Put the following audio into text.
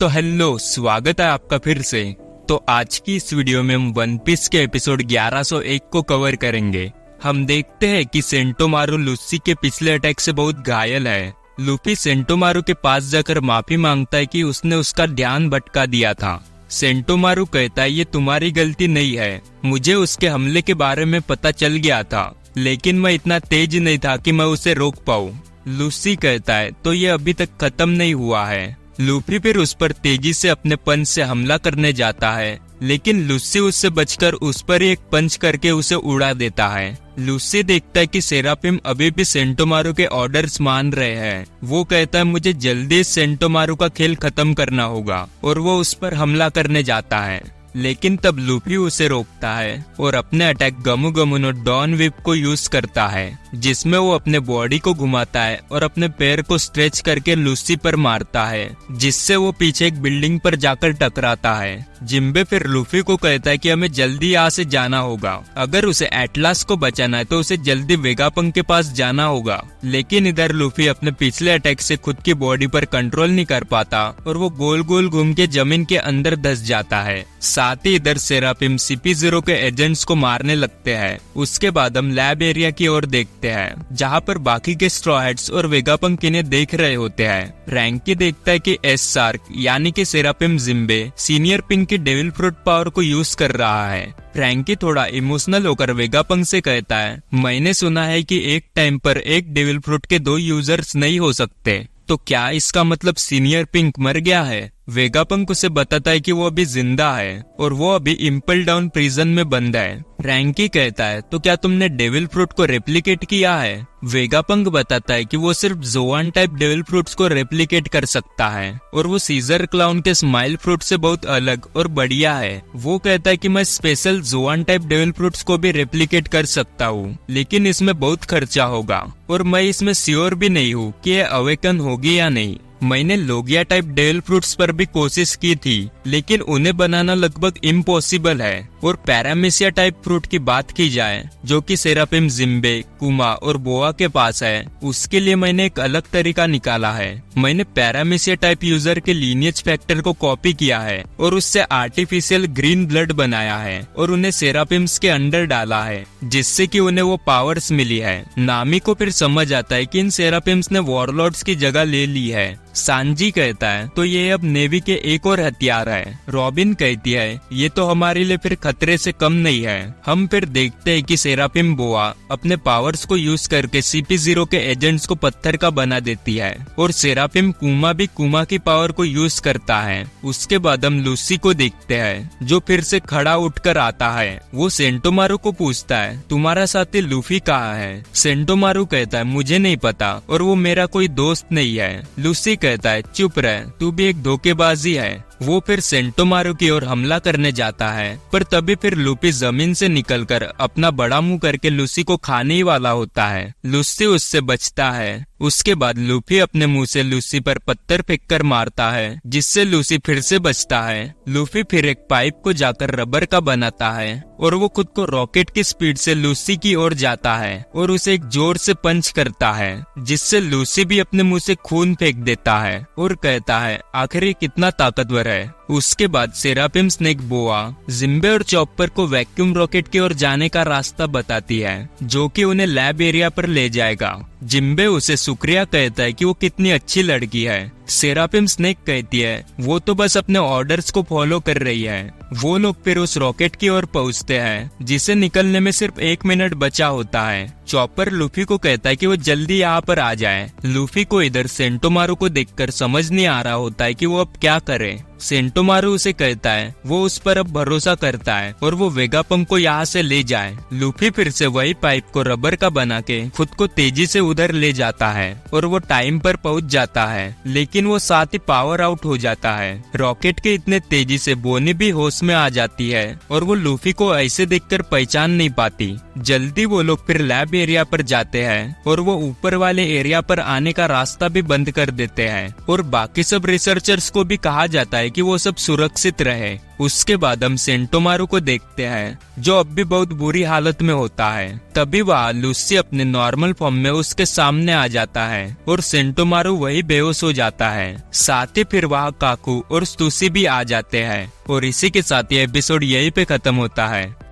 तो हेलो, स्वागत है आपका फिर से। तो आज की इस वीडियो में हम वन पीस के एपिसोड 1101 को कवर करेंगे। हम देखते हैं कि सेंटोमारू लूफी के पिछले अटैक से बहुत घायल है। लूफी सेंटोमारू के पास जाकर माफी मांगता है कि उसने उसका ध्यान भटका दिया था। सेंटोमारू कहता है ये तुम्हारी गलती नहीं है, मुझे उसके हमले के बारे में पता चल गया था, लेकिन मैं इतना तेज नहीं था कि मैं उसे रोक पाऊं। लूफी कहता है तो ये अभी तक खत्म नहीं हुआ है। लूफी फिर उस पर तेजी से अपने पंच से हमला करने जाता है, लेकिन लूसी उससे बचकर उस पर एक पंच करके उसे उड़ा देता है। लूसी देखता है कि सेराफिम अभी भी सेंटोमारू के ऑर्डर्स मान रहे हैं। वो कहता है मुझे जल्दी सेंटोमारू का खेल खत्म करना होगा और वो उस पर हमला करने जाता है, लेकिन तब लूफी उसे रोकता है और अपने अटैक गमु गमु नो डॉन विप को यूज करता है, जिसमें वो अपने बॉडी को घुमाता है और अपने पैर को स्ट्रेच करके लूसी पर मारता है, जिससे वो पीछे एक बिल्डिंग पर जाकर टकराता है। जिम्बे फिर लूफी को कहता है कि हमें जल्दी यहाँ से जाना होगा। अगर उसे एटलास को बचाना है तो उसे जल्दी वेगापंक के पास जाना होगा। लेकिन इधर लूफी अपने पिछले अटैक से खुद की बॉडी पर कंट्रोल नहीं कर पाता और वो गोल गोल घूम के जमीन के अंदर धंस जाता है। साथ ही इधर सेराफिम CP0 के एजेंट्स को मारने लगते हैं। उसके बाद हम लैब एरिया की ओर देखते हैं, जहाँ पर बाकी के स्ट्रॉ हैट्स और वेगापंक इन्हें देख रहे होते हैं। रैंकी देखता है कि एस शार्क यानी कि सेराफिम जिम्बे सीनियर पिंक की डेविल फ्रूट पावर को यूज कर रहा है। फ्रैंकी थोड़ा इमोशनल होकर वेगापंक से कहता है मैंने सुना है कि एक टाइम पर एक डेविल फ्रूट के 2 यूजर्स नहीं हो सकते, तो क्या इसका मतलब सीनियर पिंक मर गया है? वेगापंक उसे बताता है कि वो अभी जिंदा है और वो अभी इम्पल डाउन प्रिजन में बंद है। फ्रैंकी कहता है तो क्या तुमने डेविल फ्रूट को रेप्लिकेट किया है? वेगापंक बताता है कि वो सिर्फ जोआन टाइप डेविल फ्रूट्स को रेप्लिकेट कर सकता है और वो सीजर क्लाउन के स्माइल फ्रूट से बहुत अलग और बढ़िया है। वो कहता है कि मैं special Zoan type devil fruits को भी रेप्लिकेट कर सकता हूँ, लेकिन इसमें बहुत खर्चा होगा और मैं इसमें श्योर भी नहीं हूँ कि ये अवेकन होगी या नहीं। मैंने लोगिया टाइप डेविल फ्रूट्स पर भी कोशिश की थी, लेकिन उन्हें बनाना लगभग इम्पॉसिबल है। और पैरामीसिया टाइप फ्रूट की बात की जाए, जो कि सेराफिम जिम्बे, कुमा और बोआ के पास है, उसके लिए मैंने एक अलग तरीका निकाला है। मैंने पैरामीसिया टाइप यूजर के लीनियज फैक्टर को कॉपी किया है और उससे आर्टिफिशियल ग्रीन ब्लड बनाया है और उन्हें सेराफिम्स के अंदर डाला है, जिससे कि उन्हें वो पावर्स मिली है। नामी को फिर समझ आता है कि इन सेराफिम्स ने वॉरलॉर्ड्स की जगह ले ली है। सांजी कहता है तो ये अब नेवी के एक और हथियार है। रॉबिन कहती है ये तो हमारे लिए फिर खतरे से कम नहीं है। हम फिर देखते हैं कि सेराफिम बोआ अपने पावर्स को यूज करके CP0 के एजेंट्स को पत्थर का बना देती है और सेराफिम कुमा भी कुमा की पावर को यूज करता है। उसके बाद हम लूसी को देखते हैं, जो फिर से खड़ा उठकर आता है। वो सेंटोमारू को पूछता है तुम्हारा साथी लूफी कहाँ है? सेंटोमारू कहता है मुझे नहीं पता और वो मेरा कोई दोस्त नहीं है। लूसी कहता है चुप रह, तू भी एक धोखेबाजी है। वो फिर सेंटोमारू की ओर हमला करने जाता है, पर तभी फिर लूफी जमीन से निकलकर अपना बड़ा मुंह करके लूसी को खाने ही वाला होता है। लूसी उससे बचता है। उसके बाद लूफी अपने मुंह से लूसी पर पत्थर फेंककर मारता है, जिससे लूसी फिर से बचता है। लूफी फिर एक पाइप को जाकर रबर का बनाता है और वो खुद को रॉकेट की स्पीड से लूसी की ओर जाता है और उसे एक जोर से पंच करता है, जिससे लूसी भी अपने मुंह से खून फेंक देता है और कहता है आखिर ये कितना ताकतवर है। उसके बाद सेराफिम स्नेक बोआ जिम्बे और चॉपर को वैक्यूम रॉकेट की ओर जाने का रास्ता बताती है, जो कि उन्हें लैब एरिया पर ले जाएगा। जिम्बे उसे शुक्रिया कहता है कि वो कितनी अच्छी लड़की है। सेराफिम स्नेक कहती है वो तो बस अपने ऑर्डर्स को फॉलो कर रही है। वो लोग फिर उस रॉकेट की ओर पहुंचते हैं, जिसे निकलने में सिर्फ 1 मिनट बचा होता है। चॉपर लूफी को कहता है कि वो जल्दी यहाँ पर आ जाए। लूफी को इधर सेंटोमारू को देखकर समझ नहीं आ रहा होता है कि वो अब क्या करे। सेंटोमारू उसे कहता है वो उस पर अब भरोसा करता है और वो वेगापंक को यहाँ से ले जाए। लूफी फिर से वही पाइप को रबर का बना के खुद को तेजी से उधर ले जाता है और वो टाइम पर पहुंच जाता है, लेकिन वो साथ ही पावर आउट हो जाता है। रॉकेट के इतने तेजी से बोनी भी होश में आ जाती है और वो लूफी को ऐसे देखकर पहचान नहीं पाती। जल्दी वो लोग फिर लैब एरिया पर जाते हैं और वो ऊपर वाले एरिया पर आने का रास्ता भी बंद कर देते हैं और बाकी सब रिसर्चर्स को भी कहा जाता है कि वो सब सुरक्षित रहे। उसके बाद हम सेंटोमारू को देखते हैं, जो अब भी बहुत बुरी हालत में होता है। तभी वहाँ लूसी अपने नॉर्मल फॉर्म में उसके सामने आ जाता है और सेंटोमारू वही बेहोश हो जाता है। साथ ही फिर वहाँ काकू और सुशी भी आ जाते हैं और इसी के साथ ये एपिसोड यहीं पे खत्म होता है।